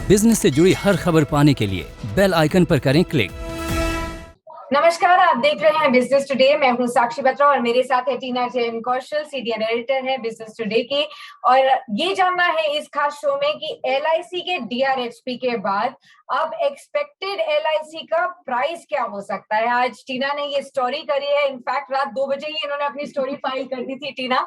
Business से जुड़ी हर खबर पाने के लिए बेल आइकन पर करें क्लिक। नमस्कार, आप देख रहे हैं बिजनेस टुडे। मैं हूं साक्षी बत्रा और मेरे साथ है टीना जैन कौशल, सीनियर एडिटर है बिजनेस टुडे की। और ये जानना है इस खास शो में कि एलआईसी के डीआरएचपी के बाद अब एक्सपेक्टेड एलआईसी का प्राइस क्या हो सकता है। आज टीना ने ये स्टोरी करी है। इनफैक्ट रात 2 बजे ही इन्होंने अपनी स्टोरी फाइल कर दी थी टीना।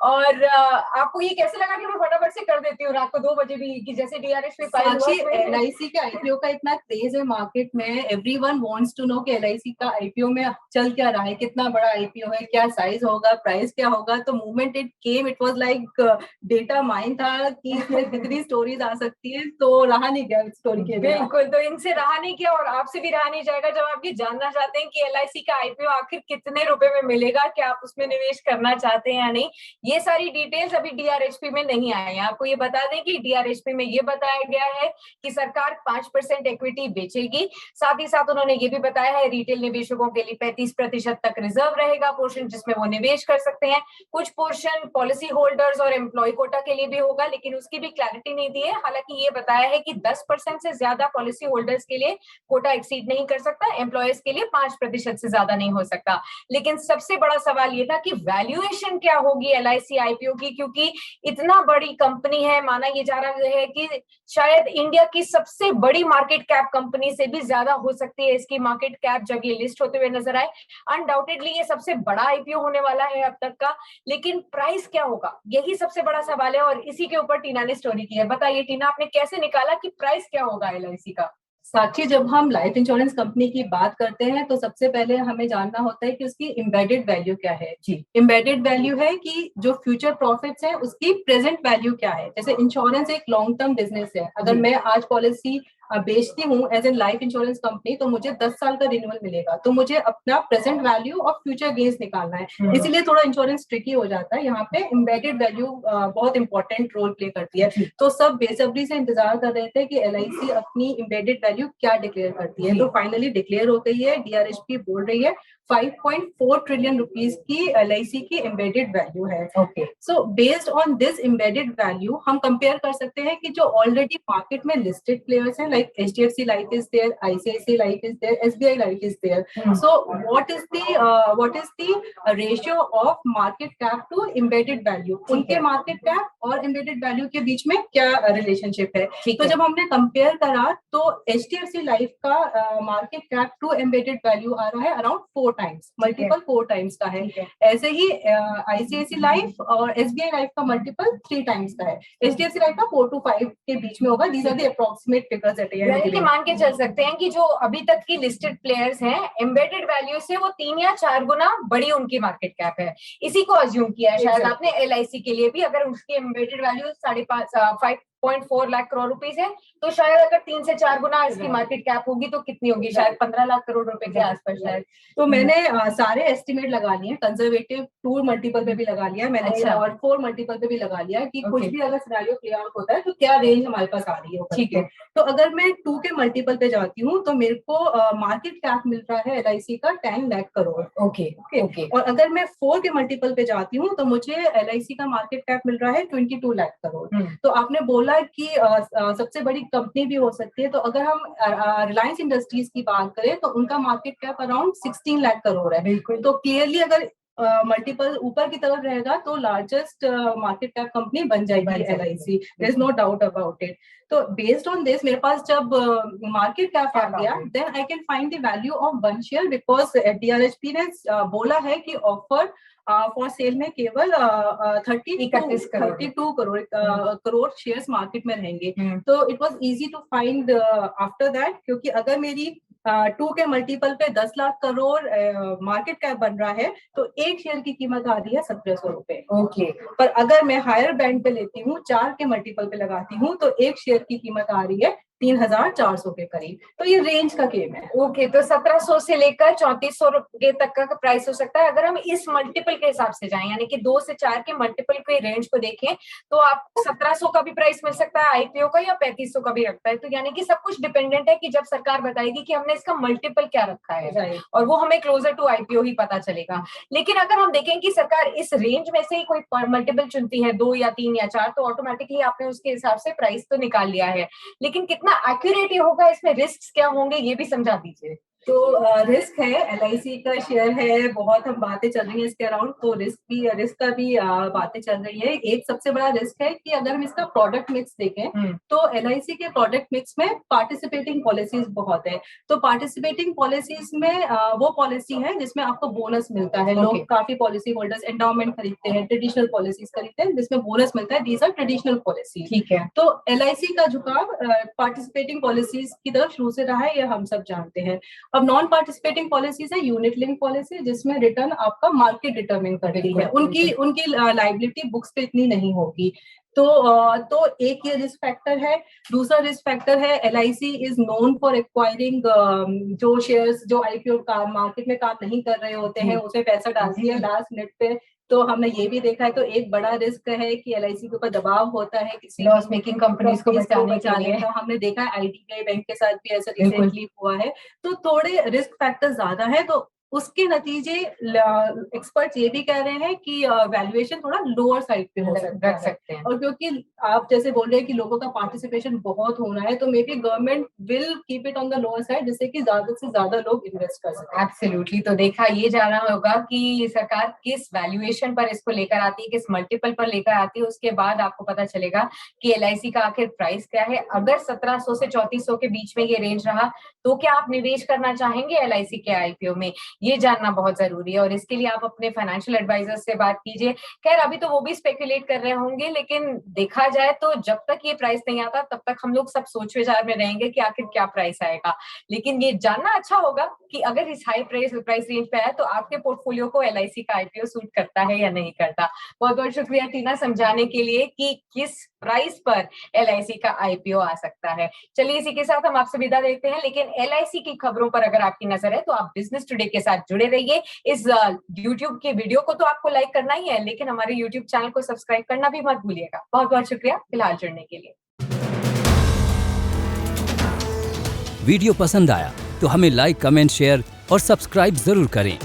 और आपको ये कैसे लगा कि मैं फटाफट से कर देती हूँ रात को 2 बजे भी, कि जैसे डीआरएचपी फाइल हुआ। एलआईसी के आईपीओ का इतना क्रेज है मार्केट में, एवरीवन वांट्स टू नो कि एलआईसी का आईपीओ में चल क्या रहा है, कितना बड़ा आईपीओ है, क्या साइज होगा, प्राइस क्या होगा। तो movement it came, it was like data mine था कि इसमें कितनी स्टोरीज आ सकती है। तो रहा नहीं गया स्टोरी के लिए। बिल्कुल, तो इनसे रहा नहीं किया और आपसे भी रहा नहीं जाएगा जब आप ये जानना चाहते हैं कि एलआईसी का आईपीओ आखिर कितने रुपए में मिलेगा, क्या आप उसमें निवेश करना चाहते हैं या नहीं। ये सारी डिटेल्स अभी डीआरएचपी में नहीं आई है। आपको ये बता दें कि डीआरएचपी में ये बताया गया है कि सरकार 5% इक्विटी बेचेगी। साथ ही साथ उन्होंने ये भी बताया है रिटेल निवेशकों के लिए 35% तक रिजर्व रहेगा पोर्शन, जिसमें वो निवेश कर सकते हैं। कुछ पोर्शन पॉलिसी होल्डर्स और एम्प्लॉय कोटा के लिए भी होगा, लेकिन उसकी भी क्लैरिटी नहीं दी है। हालांकि ये बताया है कि 10% से ज्यादा पॉलिसी होल्डर्स के लिए कोटा एक्सीड नहीं कर सकता, एम्प्लॉयर्स के लिए 5% से ज्यादा नहीं हो सकता। लेकिन सबसे बड़ा सवाल ये था कि वैल्यूएशन क्या होगी एलआईसी आईपीओ की, क्योंकि इतना बड़ी कंपनी है। माना ये जा रहा है कि शायद इंडिया की सबसे बड़ी मार्केट कैप कंपनी से भी ज्यादा हो सकती है इसकी मार्केट कैप जब ये लिस्ट होते हुए नजर आए। अनडाउटेडली ये सबसे बड़ा आईपीओ होने वाला है अब तक का। लेकिन प्राइस क्या होगा, यही सबसे बड़ा सवाल है और इसी के ऊपर टीना ने स्टोरी की है। बताइए टीना, आपने कैसे निकाला कि प्राइस क्या होगा एलआईसी का। साक्षी, जब हम लाइफ इंश्योरेंस कंपनी की बात करते हैं तो सबसे पहले हमें जानना होता है कि उसकी एम्बेडेड वैल्यू क्या है। जी, एम्बेडेड वैल्यू है कि जो फ्यूचर प्रॉफिट्स है उसकी प्रेजेंट वैल्यू क्या है। जैसे इंश्योरेंस एक लॉन्ग टर्म बिजनेस है। अगर मैं आज पॉलिसी बेचती हूँ as an life insurance company तो मुझे 10 साल का रिन्यूअल मिलेगा, तो मुझे अपना प्रेजेंट वैल्यू और फ्यूचर गेन्स निकालना है। इसीलिए थोड़ा इंश्योरेंस ट्रिकी हो जाता है। यहाँ पे एम्बेडेड वैल्यू बहुत इंपॉर्टेंट रोल प्ले करती है। तो सब बेसब्री से इंतजार कर रहे थे कि एलआईसी अपनी एम्बेडेड वैल्यू क्या डिक्लेयर करती है। तो फाइनली डिक्लेयर हो गई है। डीआरएचपी बोल रही है 5.4 ट्रिलियन रुपीज की एलआईसी की एम्बेडेड वैल्यू है। Okay, so based on this embedded value हम कंपेयर कर सकते हैं कि जो ऑलरेडी मार्केट में लिस्टेड प्लेयर्स हैं, like HDFC Life is there, ICICI Life is there, SBI Life is there. So what is the ratio of market cap to embedded value? उनके market cap और embedded value के बीच में क्या relationship है। तो जब हमने कंपेयर करा तो HDFC Life का market cap to embedded value आ रहा है अराउंड 4 टाइम्स, मल्टीपल 4 टाइम्स का है। ऐसे ही ICICI Life और SBI Life का मल्टीपल 3 टाइम्स का है। HDFC Life का 4 to 5 के बीच में होगा। These are the approximate figures that यानी कि मान के चल सकते हैं कि जो अभी तक की लिस्टेड प्लेयर्स हैं एम्बेडेड वैल्यू से वो 3 या 4 गुना बड़ी उनकी मार्केट कैप है। इसी को अज्यूम किया है शायद आपने एलआईसी के लिए भी। अगर उसकी embedded value 5.4 lakh crore rupees है तो शायद अगर 3 से 4 गुना इसकी मार्केट कैप होगी तो कितनी होगी, शायद 15 लाख करोड़ रुपए के आसपास शायद। तो मैंने सारे एस्टिमेट लगा लिए, कंजर्वेटिव 2 मल्टीपल पे भी लगा लिया मैंने। अच्छा। और 4 मल्टीपल पे भी लगा लिया कि कुछ भी अगर सिनेरियो प्ले आउट होता है तो क्या रेंज हमारे पास आ रही है। ठीक है, तो अगर मैं 2 के मल्टीपल पे जाती हूँ तो मेरे को मार्केट कैप मिल रहा है एलआईसी का 10 लाख करोड़। ओके। और अगर मैं 4 के मल्टीपल पे जाती हूँ तो मुझे एलआईसी का मार्केट कैप मिल रहा है 22 लाख करोड़। तो आपने बोला कि सबसे बड़ी कंपनी भी हो सकती है। तो अगर हम रिलायंस इंडस्ट्रीज की बात करें तो उनका market cap around 16 lakh crore है। बिल्कुल, तो क्लियरली अगर मल्टीपल ऊपर की तरफ रहेगा तो लार्जेस्ट मार्केट कैप कंपनी बन जाएगी LIC. There is no doubt about it. तो बेस्ड ऑन दिस मेरे पास जब मार्केट कैप आ गया then I can find the value of one share, because DRHP ने बोला है कि ऑफर फॉर सेल में केवल 32 करोड़ शेयर्स मार्केट में रहेंगे। तो it was easy to find after that, क्योंकि अगर मेरी 2 के मल्टीपल पे 10 लाख करोड़ मार्केट कैप बन रहा है तो एक शेयर की कीमत आ रही है 1700 रुपए। ओके, पर अगर मैं हायर बैंड पे लेती हूँ, 4 के मल्टीपल पे लगाती हूँ तो एक शेयर की कीमत आ रही है 3400 के करीब। तो ये रेंज का गेम है। ओके, तो 1700 से लेकर 3400 रुपए तक का प्राइस हो सकता है। अगर हम इस मल्टीपल के हिसाब से जाएं, यानी कि 2 से 4 के मल्टीपल के रेंज को देखें तो आपको 1700 का भी प्राइस मिल सकता है आईपीओ का, या 3500 का भी रखता है। तो यानी कि सब कुछ डिपेंडेंट है कि जब सरकार बताएगी कि हमने इसका मल्टीपल क्या रखा है और वो हमें क्लोजर टू आईपीओ ही पता चलेगा। लेकिन अगर हम देखें कि सरकार इस रेंज में से ही कोई मल्टीपल चुनती है, 2 या 3 या 4, तो ऑटोमेटिकली आपने उसके हिसाब से प्राइस तो निकाल लिया है। लेकिन कितना कितना एक्यूरेट ये होगा, इसमें रिस्क क्या होंगे ये भी समझा दीजिए। तो रिस्क है, LIC का शेयर है, बहुत हम बातें चल रही है इसके अराउंड, तो रिस्क का भी बातें चल रही है। एक सबसे बड़ा रिस्क है कि अगर हम इसका प्रोडक्ट मिक्स देखें तो LIC के प्रोडक्ट मिक्स में पार्टिसिपेटिंग पॉलिसीज बहुत है। तो पार्टिसिपेटिंग पॉलिसीज में वो पॉलिसी है जिसमें आपको बोनस मिलता है। लोग काफी पॉलिसी होल्डर्स एंडाउमेंट खरीदते हैं, ट्रेडिशनल पॉलिसीज खरीदते हैं जिसमें बोनस मिलता है। These are traditional policy. ठीक है। तो LIC का झुकाव पार्टिसिपेटिंग पॉलिसीज की तरफ शुरू से रहा है, ये हम सब जानते हैं। अब नॉन पार्टिसिपेटिंग पॉलिसीज है यूनिट लिंक पॉलिसी, जिसमें रिटर्न आपका मार्केट डिटरमिन करती है। उनकी लायबिलिटी बुक्स पे इतनी नहीं होगी। तो एक ये रिस्क फैक्टर है। दूसरा रिस्क फैक्टर है LIC is known for acquiring जो शेयर्स जो IPO का मार्केट में काम नहीं कर रहे होते हैं, उसमें पैसा डालती है लास्ट मिनट पे। तो हमने ये भी देखा है। तो एक बड़ा रिस्क है कि LIC के ऊपर दबाव होता है किसी लॉस मेकिंग कंपनीज को बचाने का। हमने देखा है IDBI बैंक के साथ भी ऐसा रिसेंटली हुआ है। तो थोड़े रिस्क फैक्टर ज्यादा है। तो उसके नतीजे एक्सपर्ट्स ये भी कह रहे हैं कि वैल्यूएशन थोड़ा लोअर साइड पे रख सकते हैं। और क्योंकि आप जैसे बोल रहे हैं कि लोगों का पार्टिसिपेशन बहुत होना है, तो may be government will keep it on the lower side, जिससे कि ज्यादा से ज्यादा लोग इन्वेस्ट कर सकें। एब्सोल्युटली। तो देखा ये जाना होगा कि सरकार किस वैल्यूएशन पर इसको लेकर आती है, किस मल्टीपल पर लेकर आती है, उसके बाद आपको पता चलेगा कि LIC का आखिर प्राइस क्या है। अगर 1700 से 3400 के बीच में ये रेंज रहा तो क्या आप निवेश करना चाहेंगे LIC के IPO में, ये जानना बहुत जरूरी है। और इसके लिए आप अपने फाइनेंशियल एडवाइजर से बात कीजिए। खैर अभी तो वो भी स्पेकुलेट कर रहे होंगे, लेकिन देखा जाए तो जब तक ये प्राइस नहीं आता तब तक हम लोग सब सोच विचार में रहेंगे कि आखिर क्या प्राइस आएगा। लेकिन ये जानना अच्छा होगा कि अगर इस हाई प्राइस रेंज पे है तो आपके पोर्टफोलियो को LIC का IPO सूट करता है या नहीं करता। बहुत बहुत शुक्रिया टीना समझाने के लिए कि किस प्राइस पर LIC का IPO आ सकता है। चलिए इसी के साथ हम आपसे विदा देते हैं, लेकिन LIC की खबरों पर अगर आपकी नजर है तो आप बिजनेस टुडे के साथ जुड़े रहिए। इस YouTube के वीडियो को तो आपको लाइक करना ही है, लेकिन हमारे YouTube चैनल को सब्सक्राइब करना भी मत भूलिएगा। बहुत बहुत शुक्रिया फिलहाल जुड़ने के लिए। वीडियो पसंद आया तो हमें लाइक, कमेंट, शेयर और सब्सक्राइब जरूर करें।